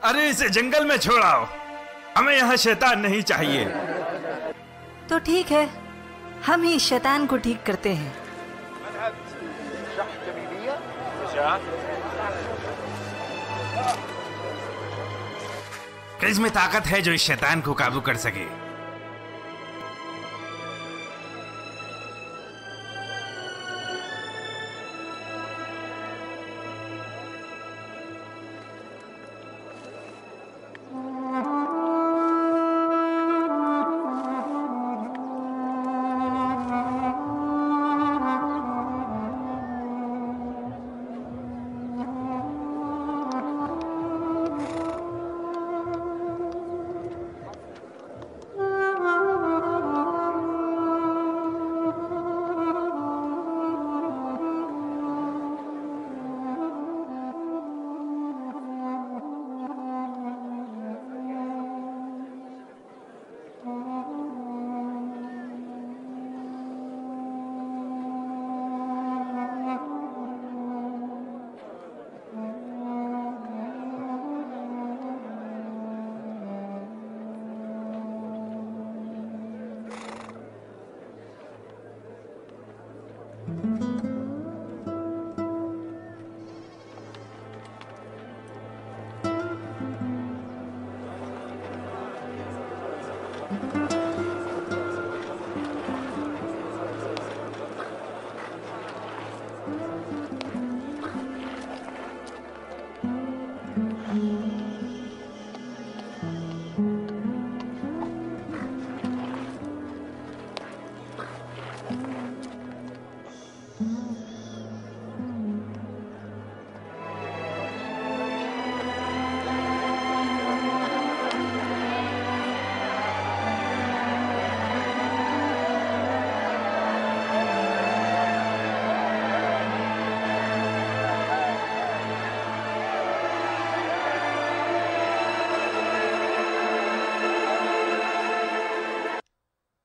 अरे इसे जंगल में छोड़ आओ, हमें यहाँ शैतान नहीं चाहिए। तो ठीक है, हम ही शैतान को ठीक करते हैं। किसमें ताकत है जो इस शैतान को काबू कर सके?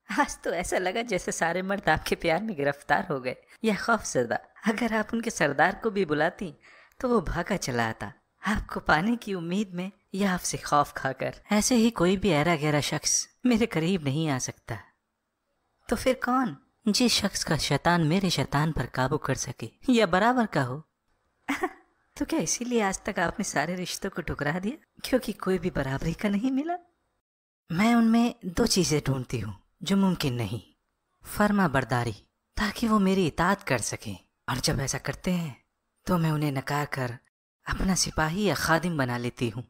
आज तो ऐसा लगा जैसे सारे मर्द आपके प्यार में गिरफ्तार हो गए या खौफजदा। अगर आप उनके सरदार को भी बुलाती तो वो भागा चला आता, आपको पाने की उम्मीद में या आपसे खौफ खाकर। ऐसे ही कोई भी ऐरा गहरा शख्स मेरे करीब नहीं आ सकता। तो फिर कौन? जिस शख्स का शैतान मेरे शैतान पर काबू कर सके या बराबर का हो। तो क्या इसीलिए आज तक आपने सारे रिश्तों को ठुकरा दिया, क्योंकि कोई भी बराबरी का नहीं मिला? मैं उनमें दो चीजें ढूंढती हूँ जो मुमकिन नहीं। फर्मा बरदारी, ताकि वो मेरी इताअत कर सकें, और जब ऐसा करते हैं तो मैं उन्हें नकार कर अपना सिपाही या खादिम बना लेती हूँ।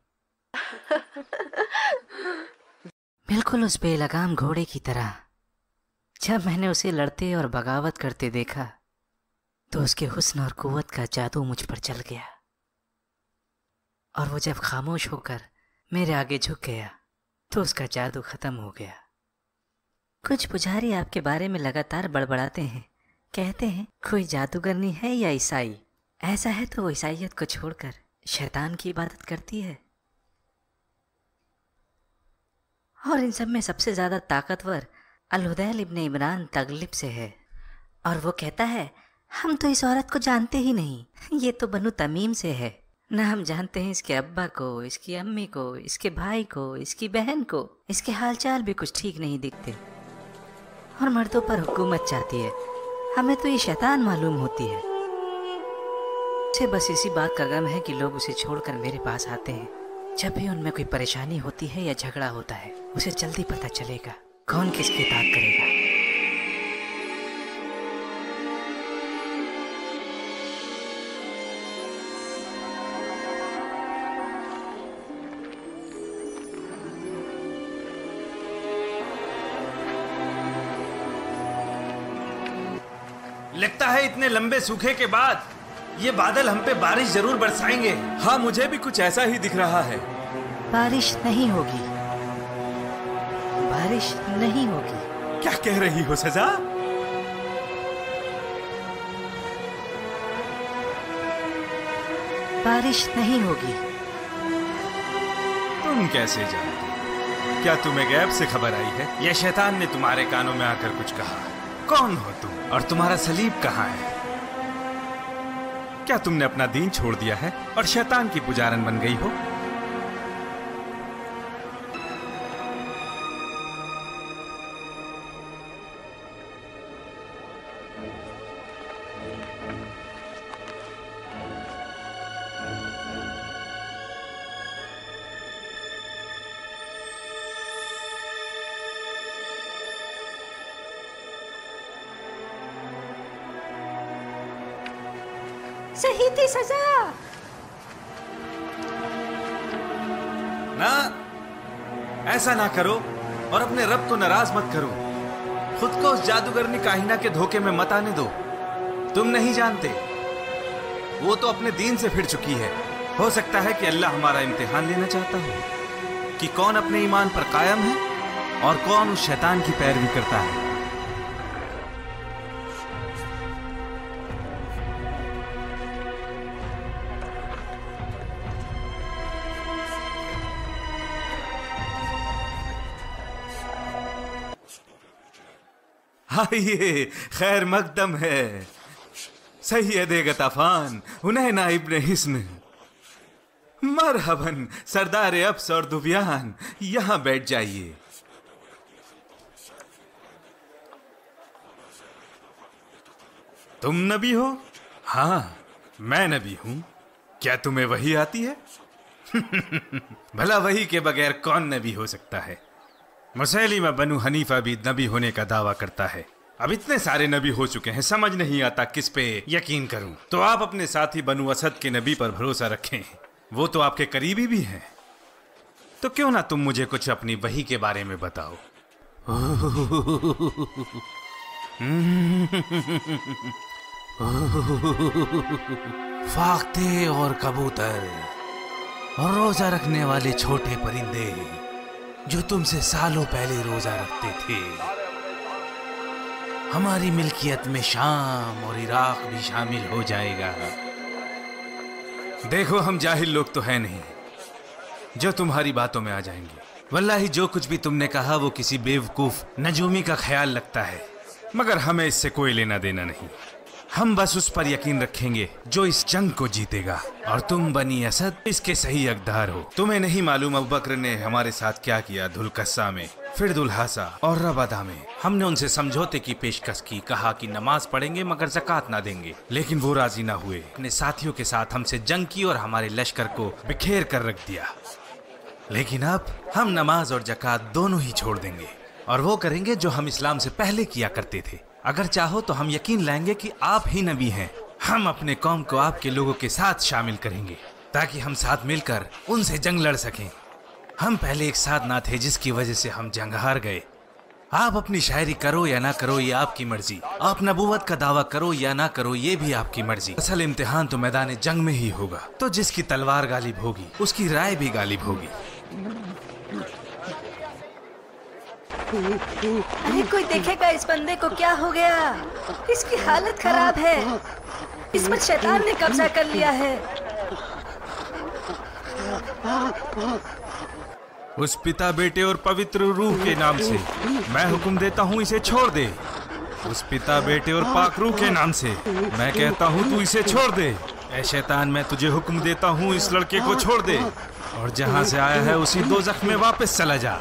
बिल्कुल उस बेलगाम घोड़े की तरह। जब मैंने उसे लड़ते और बगावत करते देखा तो उसके हुस्न और कुव्वत का जादू मुझ पर चल गया, और वो जब खामोश होकर मेरे आगे झुक गया तो उसका जादू खत्म हो गया। कुछ पुजारी आपके बारे में लगातार बड़बड़ाते हैं, कहते हैं कोई जादूगरनी है या ईसाई। ऐसा है तो वो ईसाइयत को छोड़कर शैतान की इबादत करती है। और इन सब में सबसे ज़्यादा ताकतवर अल-हुदैल इब्न इमरान तगलिब से है, और वो कहता है हम तो इस औरत को जानते ही नहीं, ये तो बनु तमीम से है। न हम जानते हैं इसके अब्बा को, इसकी अम्मी को, इसके भाई को, इसकी बहन को। इसके हालचाल भी कुछ ठीक नहीं दिखते, और मर्दों पर हुकूमत चाहती है। हमें तो ये शैतान मालूम होती है। उसे बस इसी बात का गम है कि लोग उसे छोड़कर मेरे पास आते हैं। जब भी उनमें कोई परेशानी होती है या झगड़ा होता है, उसे जल्दी पता चलेगा कौन किसकी इताअत करेगा। लगता है इतने लंबे सूखे के बाद ये बादल हम पे बारिश जरूर बरसाएंगे। हाँ, मुझे भी कुछ ऐसा ही दिख रहा है। बारिश नहीं होगी, बारिश नहीं होगी। क्या कह रही हो सजा? बारिश नहीं होगी। तुम कैसे जानते? क्या तुम्हें गैब से खबर आई है या शैतान ने तुम्हारे कानों में आकर कुछ कहा? कौन हो तुम और तुम्हारा सलीब कहाँ है? क्या तुमने अपना दीन छोड़ दिया है और शैतान की पुजारन बन गई हो? सही थी सजा। ना, ऐसा ना करो और अपने रब को नाराज मत करो। खुद को उस जादूगरनी काहिना के धोखे में मत आने दो। तुम नहीं जानते, वो तो अपने दीन से फिर चुकी है। हो सकता है कि अल्लाह हमारा इम्तिहान लेना चाहता हो कि कौन अपने ईमान पर कायम है और कौन उस शैतान की पैरवी करता है। आइए, खैर मकदम है। सैयद गताफान हुनैना इब्न हिस्न, मरहबन सरदार अब्स और दुबियान, यहां बैठ जाइए। तुम नबी हो? हाँ, मैं नबी हूं। क्या तुम्हें वही आती है? भला वही के बगैर कौन नबी हो सकता है? मुसैलिमा बनु हनीफा भी नबी होने का दावा करता है। अब इतने सारे नबी हो चुके हैं, समझ नहीं आता किस पे यकीन करूं। तो आप अपने साथी बनु असद के नबी पर भरोसा रखें, वो तो आपके करीबी भी हैं। तो क्यों ना तुम मुझे कुछ अपनी वही के बारे में बताओ। फाख्ते और कबूतर और रोजा रखने वाले छोटे परिंदे जो तुमसे सालों पहले रोजा रखते थे, हमारी मिल्कियत में शाम और इराक भी शामिल हो जाएगा। देखो, हम जाहिल लोग तो हैं नहीं जो तुम्हारी बातों में आ जाएंगे। वल्लाही जो कुछ भी तुमने कहा वो किसी बेवकूफ नजूमी का ख्याल लगता है, मगर हमें इससे कोई लेना देना नहीं। हम बस उस पर यकीन रखेंगे जो इस जंग को जीतेगा, और तुम बनी असद इसके सही हकदार हो। तुम्हें नहीं मालूम अबू बकर ने हमारे साथ क्या किया? धुलकस्सा में, फिर दुल्हासा और रबादा में हमने उनसे समझौते की पेशकश की, कहा कि नमाज पढ़ेंगे मगर ज़कात ना देंगे, लेकिन वो राजी ना हुए। अपने साथियों के साथ हमसे जंग की और हमारे लश्कर को बिखेर कर रख दिया। लेकिन अब हम नमाज और ज़कात दोनों ही छोड़ देंगे, और वो करेंगे जो हम इस्लाम से पहले किया करते थे। अगर चाहो तो हम यकीन लाएंगे कि आप ही नबी हैं। हम अपने कौम को आपके लोगों के साथ शामिल करेंगे ताकि हम साथ मिलकर उनसे जंग लड़ सकें। हम पहले एक साथ ना थे जिसकी वजह से हम जंग हार गए। आप अपनी शायरी करो या ना करो ये आपकी मर्जी, आप नबूवत का दावा करो या ना करो ये भी आपकी मर्जी। असल इम्तिहान तो मैदान जंग में ही होगा, तो जिसकी तलवार गालिब होगी उसकी राय भी गालिब होगी। अरे कोई देखेगा इस बंदे को, क्या हो गया? इसकी हालत खराब है, इस पर शैतान ने कब्जा कर लिया है। उस पिता, बेटे और पवित्र रूह के नाम से मैं हुक्म देता हूँ इसे छोड़ दे। उस पिता, बेटे और पाक रूह के नाम से मैं कहता हूँ तू इसे छोड़ दे। ऐ शैतान, मैं तुझे हुक्म देता हूँ इस लड़के को छोड़ दे और जहाँ से आया है उसी दोज़ख में वापस चला जा।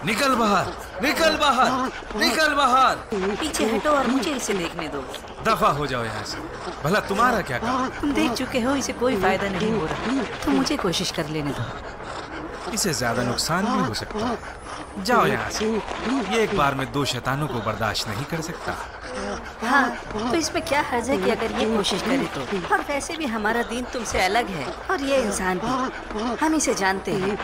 निकल बाहर, निकल बाहर, निकल बाहर। पीछे हटो और मुझे इसे देखने दो। दफा हो जाओ यहाँ से। भला तुम्हारा क्या काम? तुम देख चुके हो, इसे कोई फायदा नहीं हो रहा, तो मुझे कोशिश कर लेने दो। इसे ज्यादा नुकसान भी हो सकता। जाओ यहाँ से। ये एक बार में दो शैतानों को बर्दाश्त नहीं कर सकता। हाँ, तो इसमें क्या हर्ज है कि अगर ये कोशिश करे तो। और वैसे भी हमारा दीन तुमसे अलग है और ये इंसान भी, हम इसे जानते हैं।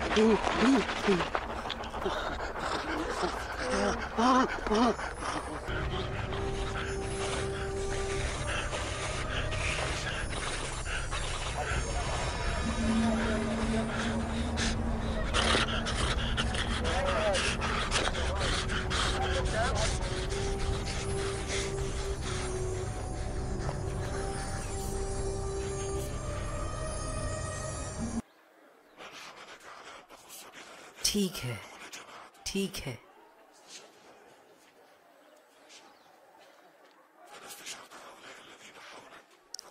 ठीक है, ठीक है।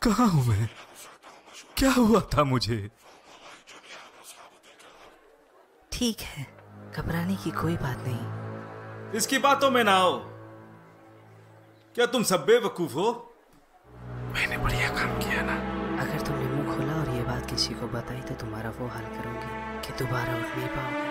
कहाँ हूँ मैं? क्या हुआ था मुझे? ठीक है, घबराने की कोई बात नहीं। इसकी बातों में ना आओ। क्या तुम सब बेवकूफ हो? मैंने बढ़िया काम किया ना? अगर तुमने मुंह खोला और ये बात किसी को बताई तो तुम्हारा वो हाल करूंगी कि दोबारा उठ नहीं पाओगे।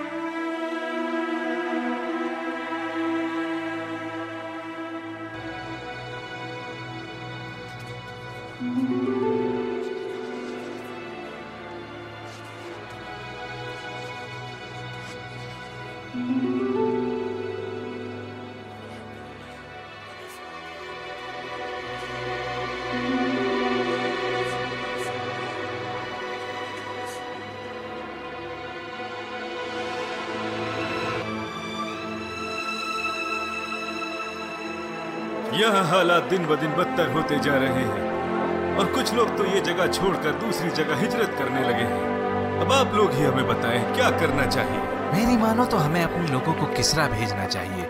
यहाँ हालात दिन ब दिन बदतर होते जा रहे हैं और कुछ लोग तो ये जगह छोड़कर दूसरी जगह हिजरत करने लगे हैं। अब आप लोग ही हमें बताएं क्या करना चाहिए। मेरी मानो तो हमें अपने लोगों को किसरा भेजना चाहिए,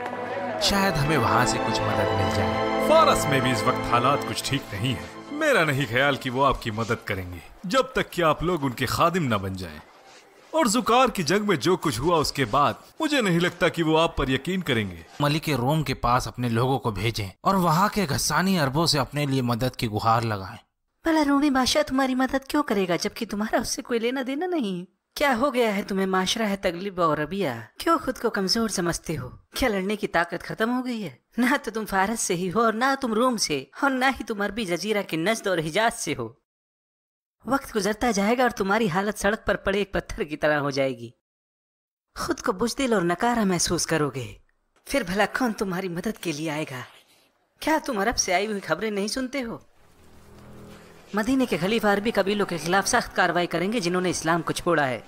शायद हमें वहाँ से कुछ मदद मिल जाए। फारस में भी इस वक्त हालात कुछ ठीक नहीं है। मेरा नहीं ख्याल कि वो आपकी मदद करेंगे जब तक कि आप लोग उनके खादिम न बन जाएं। और जुकार की जंग में जो कुछ हुआ उसके बाद मुझे नहीं लगता कि वो आप पर यकीन करेंगे। मलिक रोम के पास अपने लोगों को भेजें और वहाँ के गस्सानी अरबों से अपने लिए मदद की गुहार लगाएं। भला रोमी बादशाह तुम्हारी मदद क्यों करेगा जबकि तुम्हारा उससे कोई लेना देना नहीं? क्या हो गया है तुम्हें? माशरा है तगलिब और रबिया, क्यों खुद को कमजोर समझते हो? क्या लड़ने की ताकत खत्म हो गई है? ना तो तुम फारस से ही हो और ना तुम रोम से, और ना ही तुम अरबी जजीरा के नज्द और हिजाज से हो। वक्त गुजरता जाएगा और तुम्हारी हालत सड़क पर पड़े एक पत्थर की तरह हो जाएगी। खुद को बुज़दिल और नकारा महसूस करोगे। फिर भला कौन तुम्हारी मदद के लिए आएगा? क्या तुम अरब से आई हुई खबरें नहीं सुनते हो? मदीने के खलीफा अरबी कबीलों के खिलाफ सख्त कार्रवाई करेंगे जिन्होंने इस्लाम को छोड़ा है।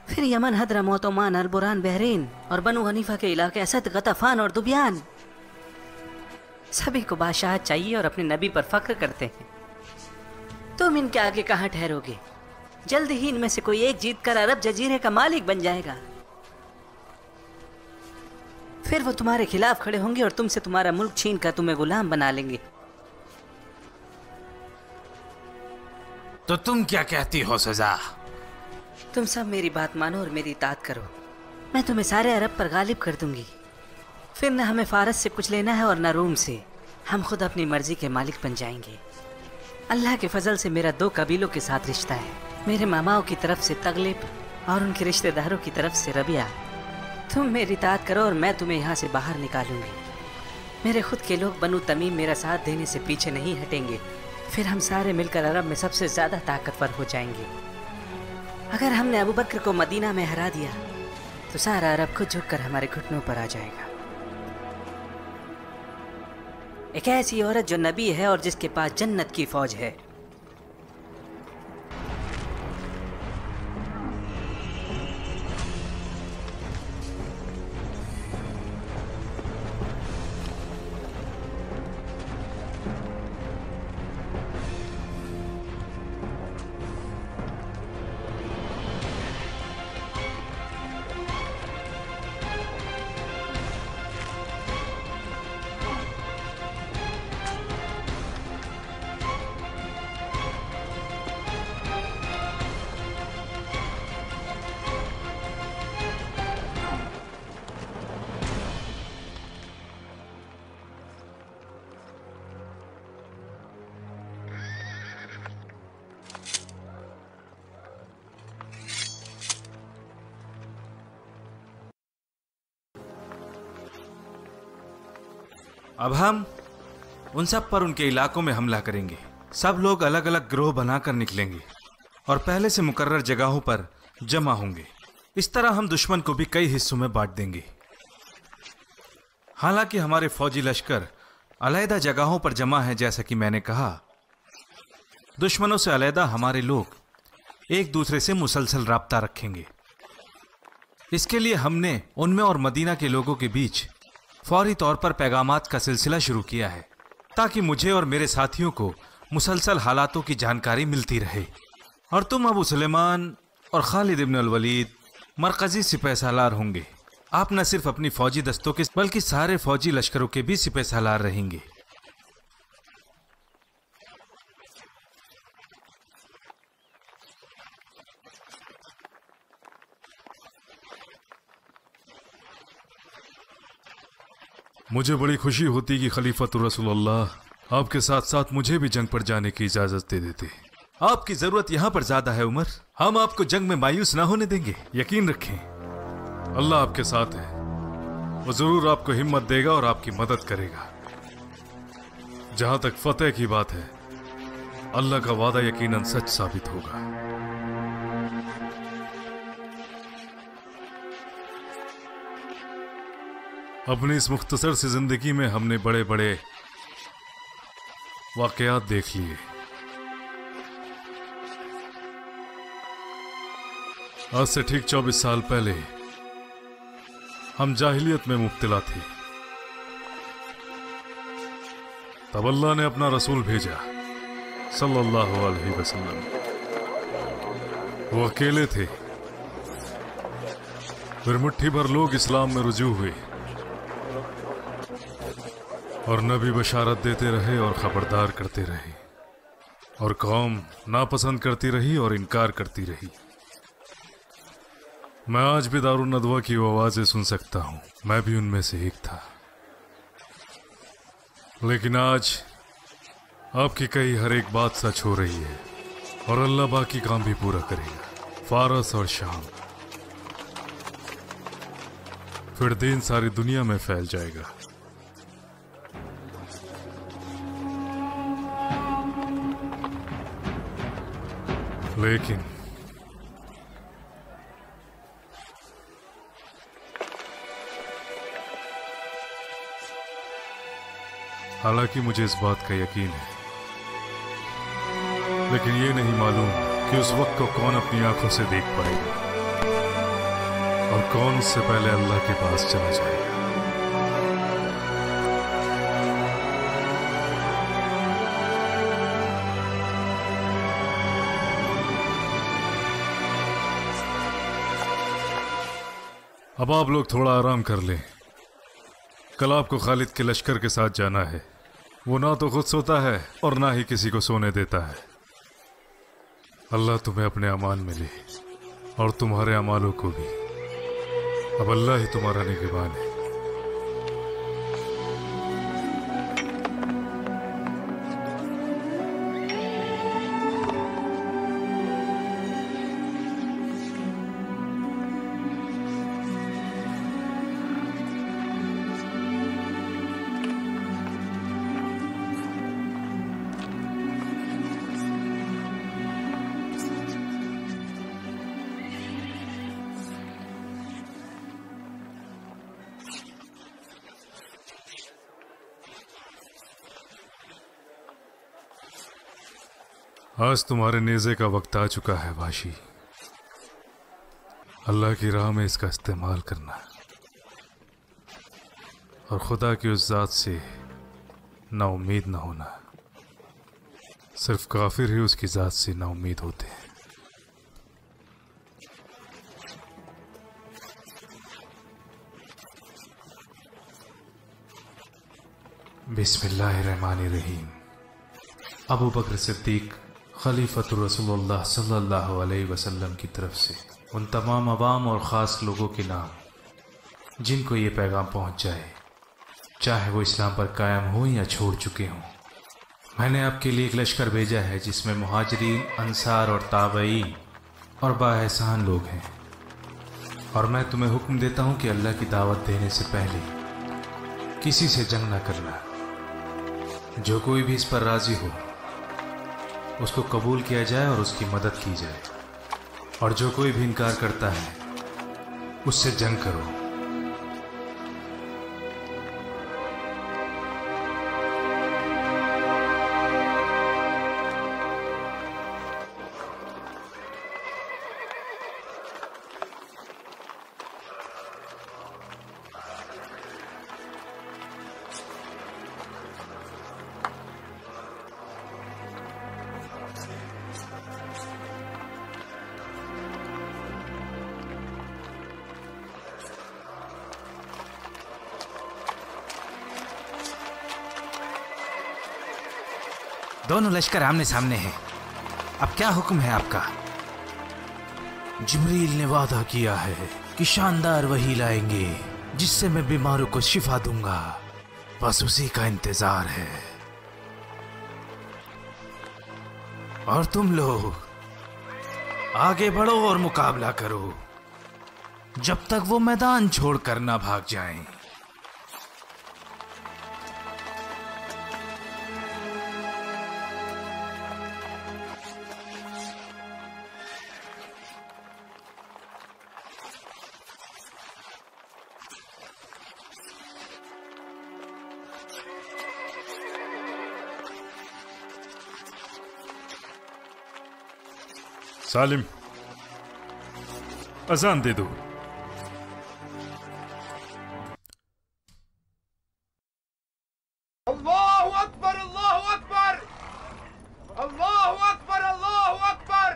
फिर यमन, हद्रमौत, ओमान, अलबुरान, बहरीन और बनु हनीफा के इलाके असद, गतफान और दुबियान, सभी को बादशाह चाहिए और अपने नबी पर फख्र करते हैं। तुम इनके आगे कहाँ ठहरोगे? जल्द ही इनमें से कोई एक जीतकर अरब जजीरे का मालिक बन जाएगा। फिर वो तुम्हारे खिलाफ खड़े होंगे और तुमसे तुम्हारा मुल्क छीन कर तुम्हें गुलाम बना लेंगे। तो तुम क्या कहती हो सजा? तुम सब मेरी बात मानो और मेरी इताअत करो। मैं तुम्हें सारे अरब पर गालिब कर दूंगी। फिर न हमें फारस से कुछ लेना है और न रोम से। हम खुद अपनी मर्जी के मालिक बन जाएंगे। अल्लाह के फजल से मेरा 2 कबीलों के साथ रिश्ता है। मेरे मामाओं की तरफ से तगलिब और उनके रिश्तेदारों की तरफ से रबिया। तुम मेरी इताअत करो और मैं तुम्हें यहाँ से बाहर निकालूंगी। मेरे खुद के लोग बनु तमीम मेरा साथ देने से पीछे नहीं हटेंगे। फिर हम सारे मिलकर अरब में सबसे ज़्यादा ताकतवर हो जाएंगे। अगर हमने अबू बकर को मदीना में हरा दिया तो सारा अरब खुद झुककर हमारे घुटनों पर आ जाएगा। एक ऐसी औरत जो नबी है और जिसके पास जन्नत की फौज है। अब हम उन सब पर उनके इलाकों में हमला करेंगे। सब लोग अलग अलग ग्रोह बनाकर निकलेंगे और पहले से मुकर्रर जगहों पर जमा होंगे। इस तरह हम दुश्मन को भी कई हिस्सों में बांट देंगे। हालांकि हमारे फौजी लश्कर अलहदा जगहों पर जमा है। जैसा कि मैंने कहा, दुश्मनों से अलहदा हमारे लोग एक दूसरे से मुसलसल राब्ता रखेंगे। इसके लिए हमने उनमें और मदीना के लोगों के बीच फौरी तौर पर पैगामात का सिलसिला शुरू किया है ताकि मुझे और मेरे साथियों को मुसलसल हालातों की जानकारी मिलती रहे। और तुम अबू सुलेमान और खालिद इब्न अल वलीद मरकजी सिपह सालार होंगे। आप न सिर्फ अपनी फौजी दस्तों के बल्कि सारे फौजी लश्करों के भी सिपह सालार रहेंगे। मुझे बड़ी खुशी होती कि खलीफतुर रसूलुल्लाह आपके साथ साथ मुझे भी जंग पर जाने की इजाजत दे देते। आपकी जरूरत यहाँ पर ज्यादा है उमर। हम आपको जंग में मायूस ना होने देंगे, यकीन रखें। अल्लाह आपके साथ है, वो जरूर आपको हिम्मत देगा और आपकी मदद करेगा। जहां तक फतेह की बात है, अल्लाह का वादा यकीनन सच साबित होगा। अपनी इस मुख्तसर सी जिंदगी में हमने बड़े बड़े वाकयात देख लिए। आज से ठीक 24 साल पहले हम जाहिलियत में मुब्तला थे। तब अल्लाह ने अपना रसूल भेजा सल्लल्लाहु अलैहि वसल्लम। वो अकेले थे। फिर मुट्ठी भर लोग इस्लाम में रुजू हुए और नबी बशारत देते रहे और खबरदार करते रहे, और कौम नापसंद करती रही और इनकार करती रही। मैं आज भी दारुन नदवा की वो आवाजें सुन सकता हूं, मैं भी उनमें से एक था। लेकिन आज आपकी कही हर एक बात सच हो रही है और अल्लाह बाकी काम भी पूरा करेगा। फारस और शाम, फिर दीन सारी दुनिया में फैल जाएगा। लेकिन हालांकि मुझे इस बात का यकीन है, लेकिन ये नहीं मालूम कि उस वक्त को कौन अपनी आंखों से देख पाएगा और कौन उससे पहले अल्लाह के पास चला जाएगा। अब आप लोग थोड़ा आराम कर लें। कल आपको खालिद के लश्कर के साथ जाना है। वो ना तो खुद सोता है और ना ही किसी को सोने देता है। अल्लाह तुम्हें अपने अमान में ले और तुम्हारे अमालों को भी। अब अल्लाह ही तुम्हारा निगहबान है। आज तुम्हारे नेज़े का वक्त आ चुका है वाशी। अल्लाह की राह में इसका इस्तेमाल करना और खुदा की उस ज़ात से ना उम्मीद ना होना। सिर्फ काफिर ही उसकी ज़ात से ना उम्मीद होते हैं। बिस्मिल्लाहिर्रहमानिर्रहीम। अबू बकर सिद्दीक खलीफतुर रसूलुल्लाह सल्लल्लाहु अलैहि वसल्लम की तरफ से उन तमाम अवाम और ख़ास लोगों के नाम जिनको ये पैगाम पहुंच जाए, चाहे वो इस्लाम पर कायम हो या छोड़ चुके हों। मैंने आपके लिए एक लश्कर भेजा है जिसमें मुहाजिरीन, अंसार और ताबईन और बाएहसान लोग हैं। और मैं तुम्हें हुक्म देता हूँ कि अल्लाह की दावत देने से पहले किसी से जंग न करना। जो कोई भी इस पर राजी हो उसको कबूल किया जाए और उसकी मदद की जाए, और जो कोई भी इनकार करता है उससे जंग करो। दोनों लश्कर आमने सामने हैं। अब क्या हुक्म है आपका? जिब्रील ने वादा किया है कि शानदार वही लाएंगे जिससे मैं बीमारों को शिफा दूंगा। बस उसी का इंतजार है। और तुम लोग आगे बढ़ो और मुकाबला करो जब तक वो मैदान छोड़कर ना भाग जाएं। सालिम, अजान दे दो। अल्लाहु अकबर, अल्लाहु अकबर, अल्लाहु अकबर, अल्लाहु अकबर।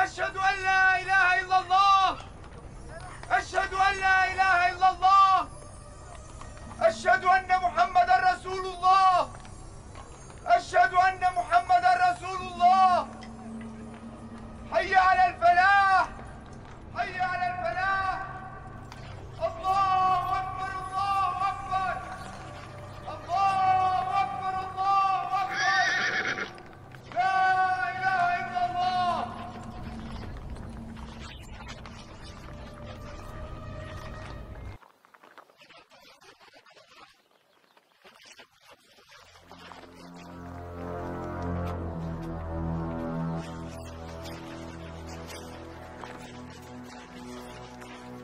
अशहदु अन ला इलाहा इल्लल्लाह, अशहदु अन ला इलाहा इल्लल्लाह, अशहदु अन्न मुहम्मदर रसूलुल्लाह, अशहदु अन्न मुहम्मदर रसूलुल्लाह। हय्या अलल फलाह, हय्या अलल फलाह। अल्लाहु अकबर, अल्लाहु अकबर, अल्लाहु अकबर, अल्लाहु अकबर। ला इलाहा इल्लल्लाह।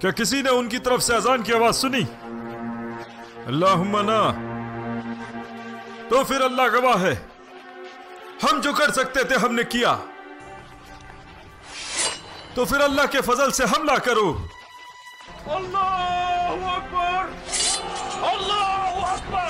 क्या किसी ने उनकी तरफ से अजान की आवाज सुनी? अल्लाहुम्मा ना। तो फिर अल्लाह गवाह है, हम जो कर सकते थे हमने किया। तो फिर अल्लाह के फजल से हमला करो। अल्लाहु अकबर, अल्लाहु अकबर।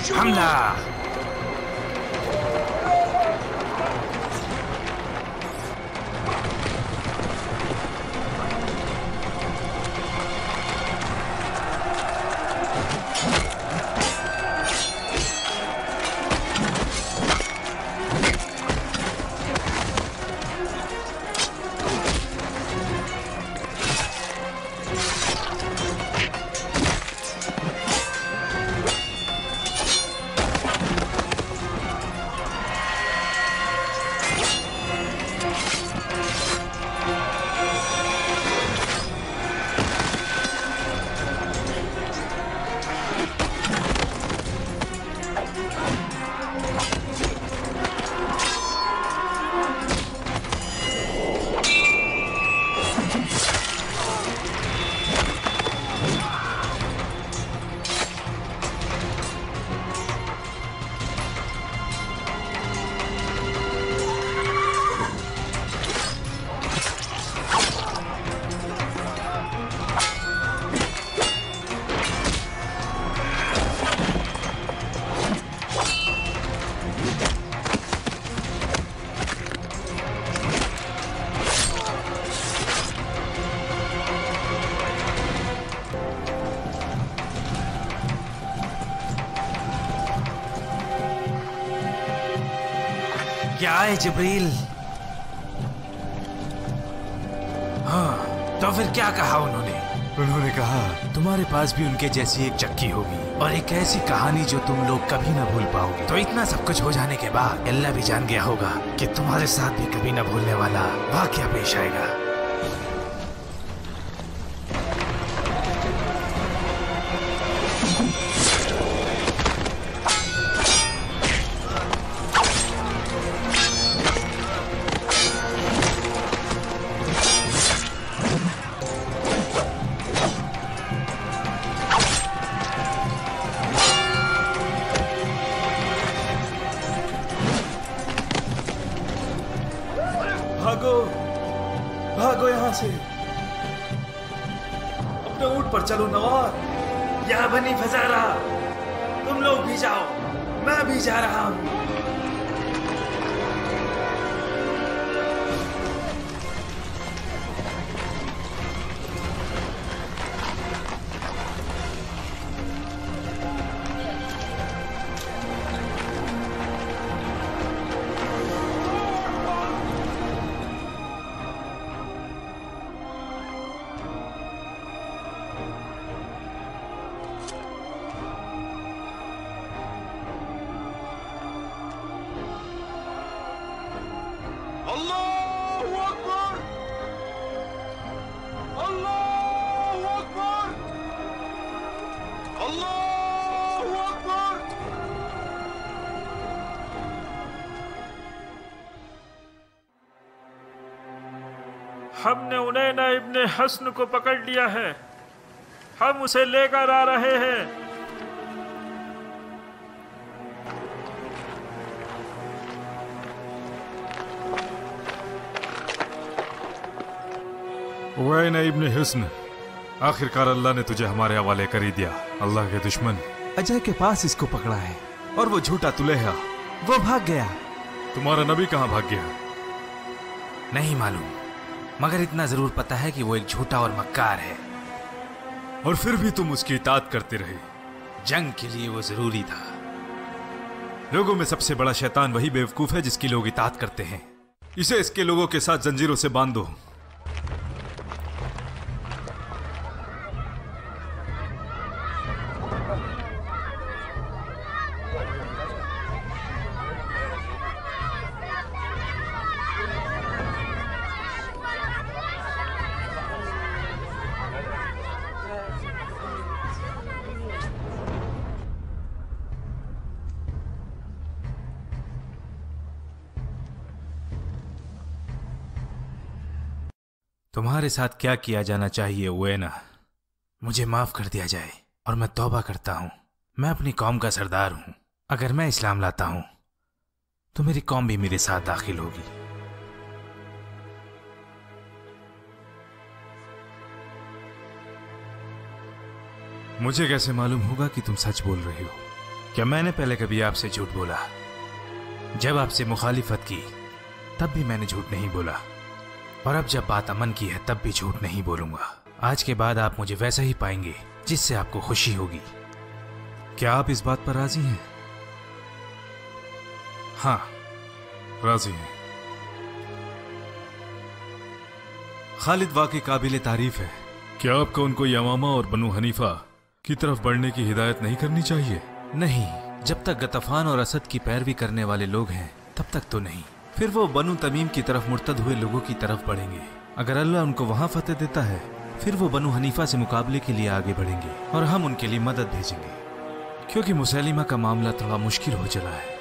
हमला। क्या है जिब्रील? हाँ, तो फिर क्या कहा उन्होंने? उन्होंने कहा तुम्हारे पास भी उनके जैसी एक चक्की होगी और एक ऐसी कहानी जो तुम लोग कभी ना भूल पाओगे। तो इतना सब कुछ हो जाने के बाद अल्लाह भी जान गया होगा कि तुम्हारे साथ भी कभी ना भूलने वाला वाकया पेश आएगा। भागो, भागो यहाँ से। अपने ऊंट पर चलो नवार। या बनी फजारा, तुम लोग भी जाओ, मैं भी जा रहा हूँ। हमने उनैना इब्ने हस्न को पकड़ लिया है, हम उसे लेकर आ रहे हैं। उनैना इब्ने हस्न, आखिरकार अल्लाह ने तुझे हमारे हवाले कर ही दिया। अल्लाह के दुश्मन अजय के पास इसको पकड़ा है और वो झूठा तुलेहा वो भाग गया। तुम्हारा नबी कहाँ भाग गया? नहीं मालूम, मगर इतना जरूर पता है कि वो एक झूठा और मक्कार है। और फिर भी तुम उसकी इताअत करते रहे। जंग के लिए वो जरूरी था। लोगों में सबसे बड़ा शैतान वही बेवकूफ है जिसकी लोग इताअत करते हैं। इसे इसके लोगों के साथ जंजीरों से बांध दो। तुम्हारे साथ क्या किया जाना चाहिए उनैना? मुझे माफ कर दिया जाए और मैं तौबा करता हूं। मैं अपनी कौम का सरदार हूं। अगर मैं इस्लाम लाता हूं तो मेरी कौम भी मेरे साथ दाखिल होगी। मुझे कैसे मालूम होगा कि तुम सच बोल रहे हो? क्या मैंने पहले कभी आपसे झूठ बोला? जब आपसे मुखालिफत की तब भी मैंने झूठ नहीं बोला, और अब जब बात अमन की है तब भी झूठ नहीं बोलूंगा। आज के बाद आप मुझे वैसा ही पाएंगे जिससे आपको खुशी होगी। क्या आप इस बात पर राजी हैं? हाँ, राजी हैं। खालिद वाकई काबिल तारीफ है। क्या आपको उनको यमामा और बनु हनीफा की तरफ बढ़ने की हिदायत नहीं करनी चाहिए? नहीं, जब तक गतफान और असद की पैरवी करने वाले लोग हैं तब तक तो नहीं। फिर वो बनु तमीम की तरफ मुर्तद हुए लोगों की तरफ बढ़ेंगे। अगर अल्लाह उनको वहां फतेह देता है फिर वो बनु हनीफा से मुकाबले के लिए आगे बढ़ेंगे और हम उनके लिए मदद भेजेंगे, क्योंकि मुसैलिमा का मामला थोड़ा मुश्किल हो चला है।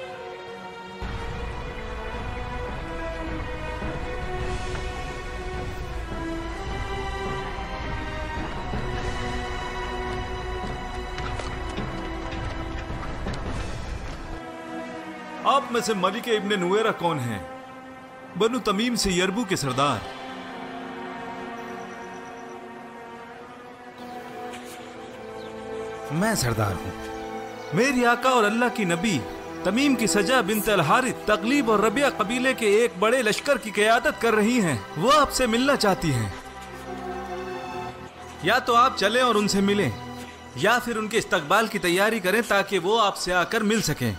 आप में से मलिक इब्ने नुवेरा कौन है? बनु तमीम से यरबू के सरदार। मैं सरदार हूं। मेरी आका और अल्लाह की नबी तमीम की सजा बिन्त अल हारिथ तगलीब और रबिया कबीले के एक बड़े लश्कर की क़यादत कर रही हैं। वो आपसे मिलना चाहती हैं। या तो आप चलें और उनसे मिलें, या फिर उनके इस्तकबाल की तैयारी करें ताकि वो आपसे आकर मिल सकें।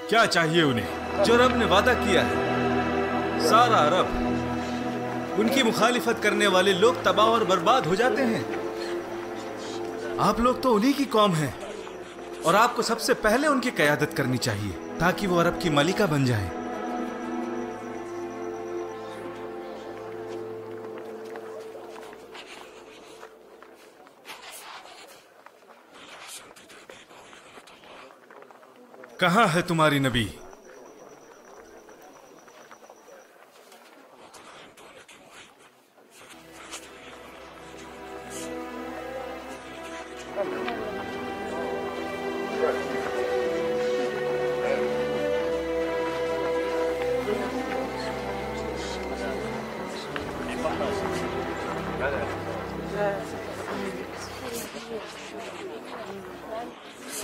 क्या चाहिए उन्हें? जो रब ने वादा किया है। सारा अरब, उनकी मुखालिफत करने वाले लोग तबाह और बर्बाद हो जाते हैं। आप लोग तो उन्हीं की कौम हैं और आपको सबसे पहले उनकी क़यादत करनी चाहिए ताकि वो अरब की मलिका बन जाए। कहाँ है तुम्हारी नबी?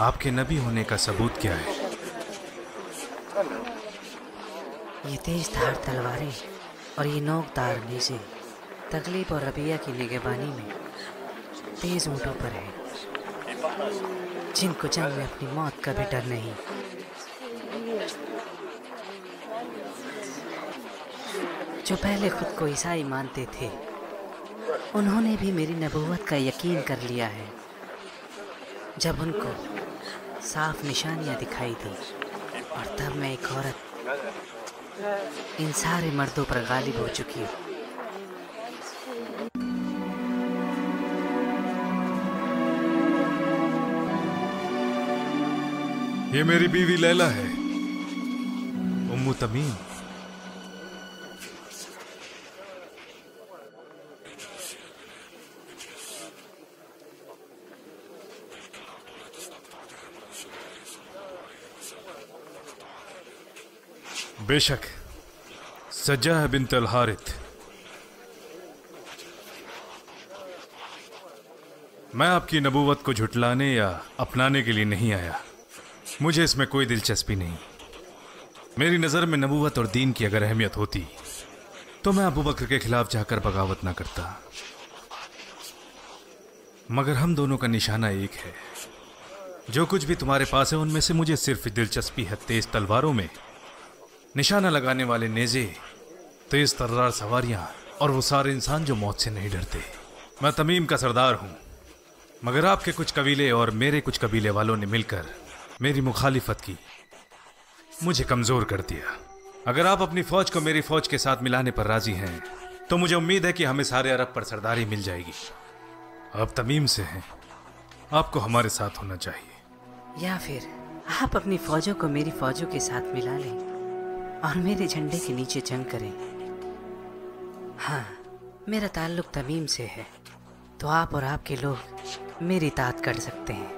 आपके नबी होने का सबूत क्या है? ये तेज धार तलवारें और ये नोकदार नेज़े तकलीफ और रबिया की निगहबानी में तेज ऊँटों पर है, जिनको जंग में अपनी मौत का भी डर नहीं। जो पहले खुद को ईसाई मानते थे उन्होंने भी मेरी नबूवत का यकीन कर लिया है। जब उनको साफ निशानियां दिखाई दी और तब मैं एक औरत इन सारे मर्दों पर गालिब हो चुकी हूँ। ये मेरी बीवी लैला है, उम्मु तमीम। बेशक सज्जाह बिन्त अल हारिथ, मैं आपकी नबूवत को झुटलाने या अपनाने के लिए नहीं आया। मुझे इसमें कोई दिलचस्पी नहीं। मेरी नज़र में नबूवत और दीन की अगर अहमियत होती तो मैं अबू बकर के खिलाफ जाकर बगावत ना करता। मगर हम दोनों का निशाना एक है। जो कुछ भी तुम्हारे पास है उनमें से मुझे सिर्फ दिलचस्पी है तेज तलवारों में, निशाना लगाने वाले नेज़े, तेज तर्रार सवारियां और वो सारे इंसान जो मौत से नहीं डरते। मैं तमीम का सरदार हूं, मगर आपके कुछ कबीले और मेरे कुछ कबीले वालों ने मिलकर मेरी मुखालिफत की, मुझे कमजोर कर दिया। अगर आप अपनी फौज को मेरी फौज के साथ मिलाने पर राजी हैं तो मुझे उम्मीद है कि हमें सारे अरब पर सरदारी मिल जाएगी। आप तमीम से हैं, आपको हमारे साथ होना चाहिए। या फिर आप अपनी फौजों को मेरी फौजों के साथ मिला लें और मेरे झंडे के नीचे जंग करें। हाँ, मेरा ताल्लुक तमीम से है, तो आप और आपके लोग मेरी इताअत कर सकते हैं।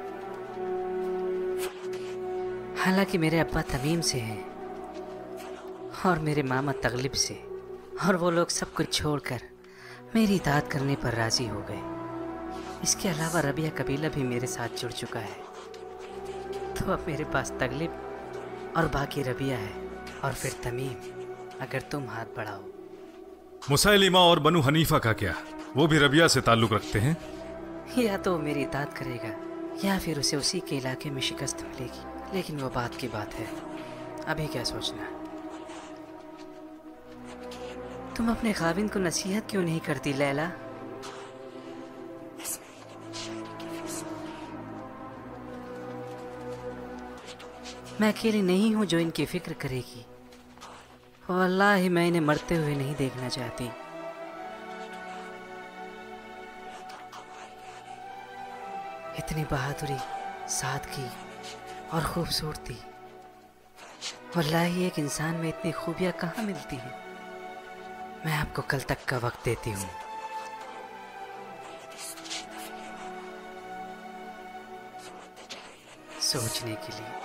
हालांकि मेरे अब्बा तमीम से हैं और मेरे मामा तगलिब से, और वो लोग सब कुछ छोड़कर मेरी इताअत करने पर राजी हो गए। इसके अलावा रबिया कबीला भी मेरे साथ जुड़ चुका है, तो अब मेरे पास तगलिब और बाकी रबिया है, और फिर तमीम अगर तुम हाथ बढ़ाओ। मुसैलिमा और बनु हनीफा का क्या? वो भी रबिया से ताल्लुक रखते हैं? या तो वो मेरी इताअत करेगा या फिर उसे उसी के इलाके में शिकस्त मिलेगी, लेकिन वो बात की बात है। अभी क्या सोचना। तुम अपने खाविंद को नसीहत क्यों नहीं करती लैला? मैं अकेली नहीं हूं जो इनकी फिक्र करेगी। वल्लाही मैं इन्हें मरते हुए नहीं देखना चाहती। इतनी बहादुरी, सादगी और खूबसूरती, वल्लाही एक इंसान में इतनी खूबियां कहाँ मिलती हैं। मैं आपको कल तक का वक्त देती हूँ। सोचने के लिए।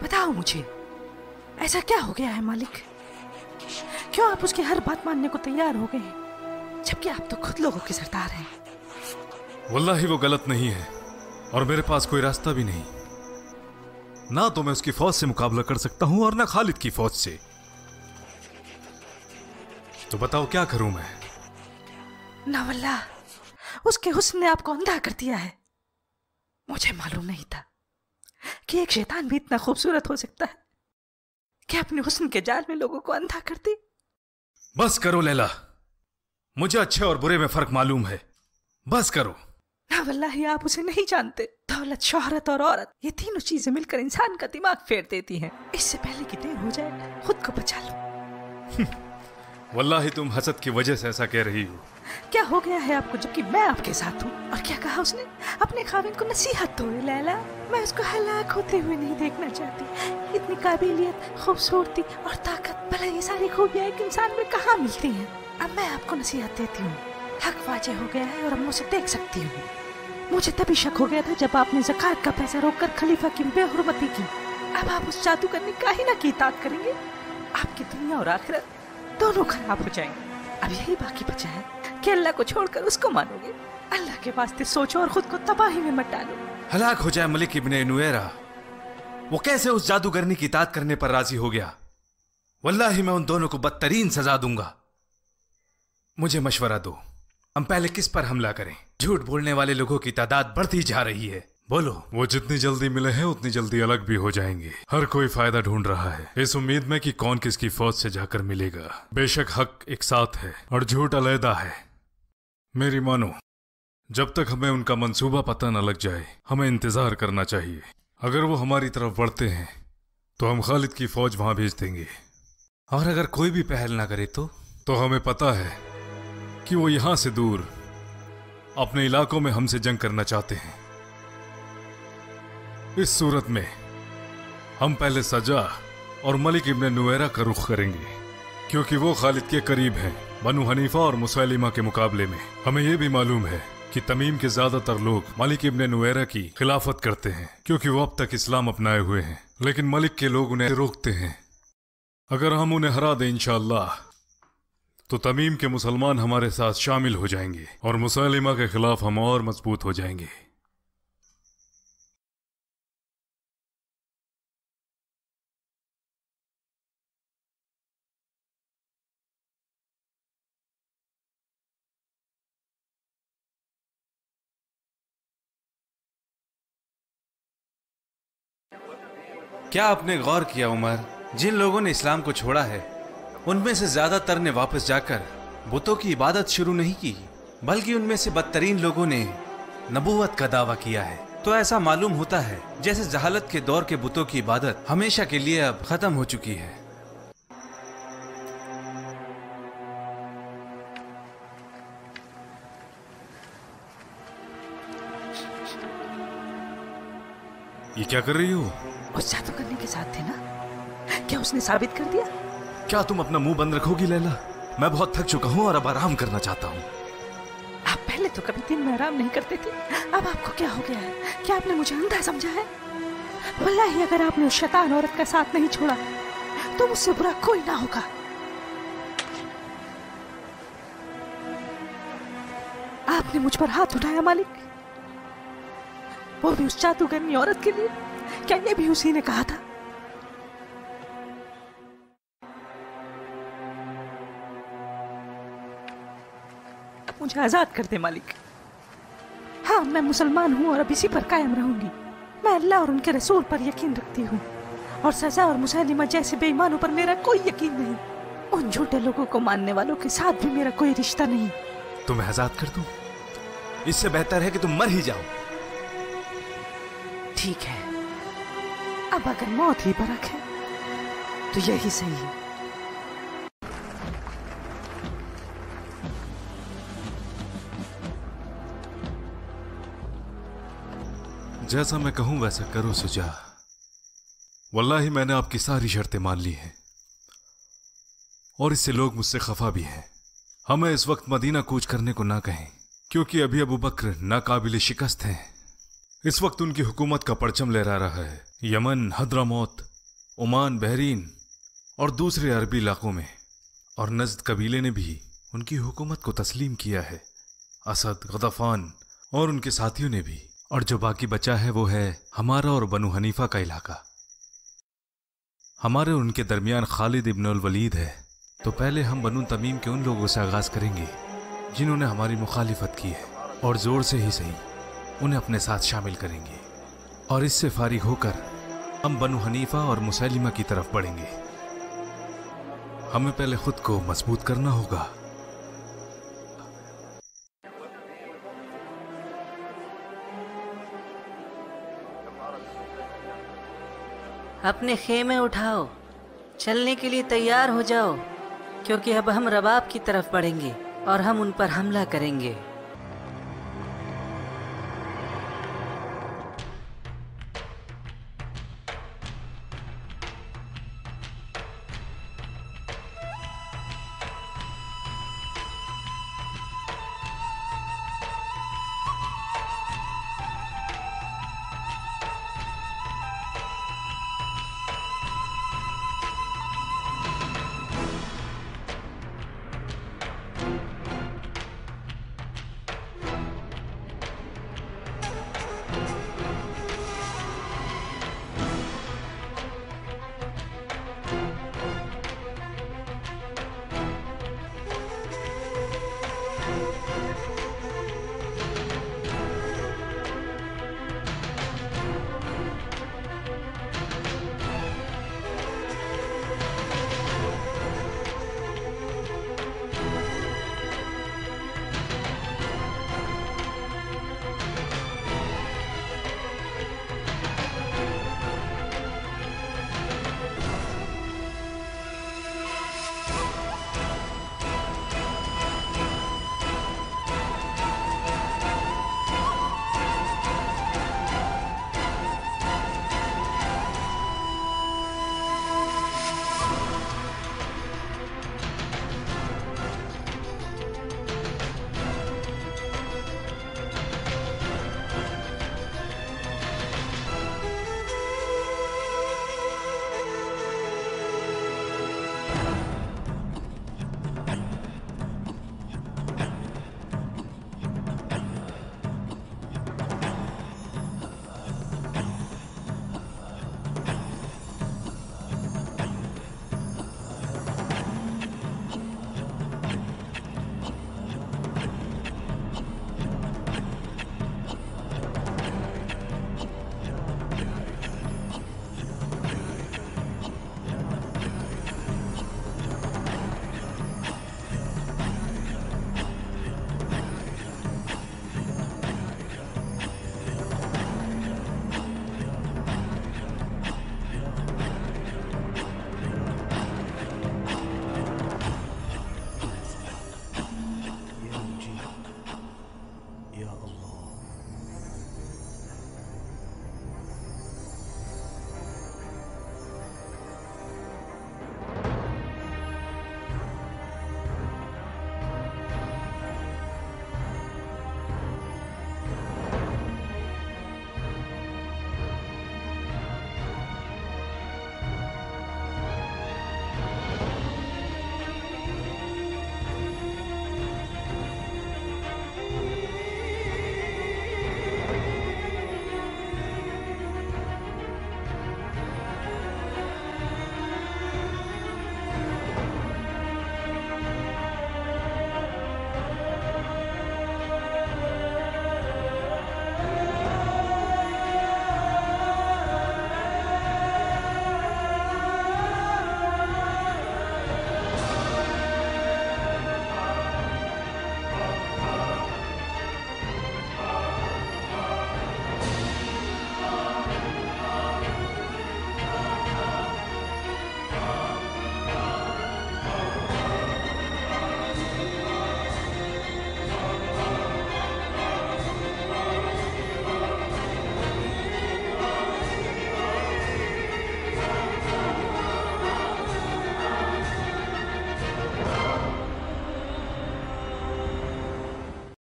बताओ मुझे, ऐसा क्या हो गया है मालिक? क्यों आप उसकी हर बात मानने को तैयार हो गए हैं, जबकि आप तो खुद लोगों के सरदार हैं? वल्लाही वो गलत नहीं है और मेरे पास कोई रास्ता भी नहीं। ना तो मैं उसकी फौज से मुकाबला कर सकता हूं और ना खालिद की फौज से। तो बताओ क्या करूं मैं? ना वल्लाह, उसके हुस्न ने आपको अंधा कर दिया है। मुझे मालूम नहीं था कि एक शैतान भी इतना खूबसूरत हो सकता है कि अपने हुस्न के जाल में लोगों को अंधा कर दे। बस करो लैला, मुझे अच्छे और बुरे में फर्क मालूम है। बस करो। ना वल्लाही, आप उसे नहीं जानते। दौलत, शोहरत और औरत, ये तीनों चीजें मिलकर इंसान का दिमाग फेर देती हैं। इससे पहले कि देर हो जाए, खुद को बचा लो। वल्लाही तुम हसद की वजह से ऐसा कह रही हो। क्या हो गया है आपको जबकि मैं आपके साथ हूँ? और क्या कहा उसने? अपने खाविंद को नसीहत दो लैला, मैं उसको हलाक होते हुए नहीं देखना चाहती। इतनी काबिलियत, खूबसूरती और ताकत, भला ये सारी खूबियाँ एक इंसान में कहाँ मिलती हैं? अब मैं आपको नसीहत देती हूँ। हक वाजे हो गया है और अब मैं उसे देख सकती हूँ। मुझे तभी शक हो गया था जब आपने ज़कात का पैसा रोककर खलीफा की बेहुरमती की। अब आप उस जादूगर निकाहिना की इताअत करेंगे, आपकी दुनिया और आखिरत दोनों खराब हो जाएंगे। अब यही बाकी बचा है कि अल्लाह को छोड़कर उसको मानोगे। अल्लाह के वास्ते सोचो और खुद को तबाही में मत डालो। हलाक हो जाए मलिक इब्ने नुएरा, वो कैसे उस जादूगरनी की इताअत करने पर राजी हो गया? वल्लाही मैं उन दोनों को बदतरीन सजा दूंगा। मुझे मशवरा दो, हम पहले किस पर हमला करें? झूठ बोलने वाले लोगों की तादाद बढ़ती जा रही है। बोलो। वो जितनी जल्दी मिले हैं उतनी जल्दी अलग भी हो जाएंगे। हर कोई फायदा ढूंढ रहा है इस उम्मीद में कि कौन किसकी फौज से जाकर मिलेगा। बेशक हक एक साथ है और झूठ अलहदा है। मेरी मानो, जब तक हमें उनका मंसूबा पता न लग जाए हमें इंतजार करना चाहिए। अगर वो हमारी तरफ बढ़ते हैं तो हम खालिद की फौज वहां भेज देंगे, और अगर कोई भी पहल ना करे तो हमें पता है कि वो यहां से दूर अपने इलाकों में हमसे जंग करना चाहते हैं। इस सूरत में हम पहले सजा और मलिक इब्ने नुएरा का रुख करेंगे, क्योंकि वो खालिद के करीब हैं बनु हनीफा और मुसैलिमा के मुकाबले में। हमें यह भी मालूम है कि तमीम के ज्यादातर लोग मलिक इब्न नुवैरा की खिलाफत करते हैं क्योंकि वो अब तक इस्लाम अपनाए हुए हैं, लेकिन मलिक के लोग उन्हें रोकते हैं। अगर हम उन्हें हरा दें इंशाअल्लाह तो तमीम के मुसलमान हमारे साथ शामिल हो जाएंगे और मुसैलिमा के खिलाफ हम और मजबूत हो जाएंगे। क्या आपने गौर किया उमर, जिन लोगों ने इस्लाम को छोड़ा है उनमें से ज्यादातर ने वापस जाकर बुतों की इबादत शुरू नहीं की, बल्कि उनमें से बदतरीन लोगों ने नबूवत का दावा किया है। तो ऐसा मालूम होता है जैसे जहालत के दौर के बुतों की इबादत हमेशा के लिए अब खत्म हो चुकी है। ये क्या कर रही हो? उस जादू करने के साथ थे ना, क्या उसने साबित कर दिया? क्या तुम अपना मुंह बंद रखोगी लैला? मैं बहुत थक चुका हूँ और अब आराम करना चाहता हूँ। आप पहले तो कभी दिन में आराम नहीं करते थे, अब आपको क्या हो गया है? क्या आपने मुझे अंधा समझा है? वल्लाही अगर आपने उस शैतान औरत का साथ नहीं छोड़ा तो मुझसे बुरा कोई ना होगा। आपने मुझ पर हाथ उठाया मालिक, वो भी उस जादूगरनी औरत के लिए। क्या ये भी उसी ने कहा था? मुझे आजाद कर दे मालिक। हाँ, मैं मुसलमान हूँ और अब इसी पर कायम रहूंगी। मैं अल्लाह और उनके रसूल पर यकीन रखती हूँ और सजा और मुसैलिमा जैसे बेईमानों पर मेरा कोई यकीन नहीं। उन झूठे लोगों को मानने वालों के साथ भी मेरा कोई रिश्ता नहीं। तुम्हें आजाद कर दूं? इससे बेहतर है कि तुम मर ही जाओ। ठीक है, अब अगर मौत ही बरक है तो यही सही है। जैसा मैं कहूं वैसा करो सुजा। वल्लाही मैंने आपकी सारी शर्तें मान ली हैं और इससे लोग मुझसे खफा भी हैं। हमें इस वक्त मदीना कूच करने को ना कहें क्योंकि अभी अबू बकर नाकाबिल शिकस्त हैं। इस वक्त उनकी हुकूमत का परचम लहरा रहा है यमन, हद्रामौत, ओमान, बहरीन और दूसरे अरबी इलाकों में, और नज़द कबीले ने भी उनकी हुकूमत को तस्लीम किया है, असद, गदफान और उनके साथियों ने भी। और जो बाकी बचा है वो है हमारा और बनु हनीफा का इलाका। हमारे और उनके दरमियान खालिद इब्न अल वलीद है। तो पहले हम बनु तमीम के उन लोगों से आगाज करेंगे जिन्होंने हमारी मुखालिफत की है, और जोर से ही सही उन्हें अपने साथ शामिल करेंगे, और इससे फारिग होकर हम बनु हनीफा और मुसैलिमा की तरफ बढ़ेंगे। हमें पहले खुद को मजबूत करना होगा। अपने खेमे उठाओ, चलने के लिए तैयार हो जाओ, क्योंकि अब हम रबाब की तरफ बढ़ेंगे और हम उन पर हमला करेंगे।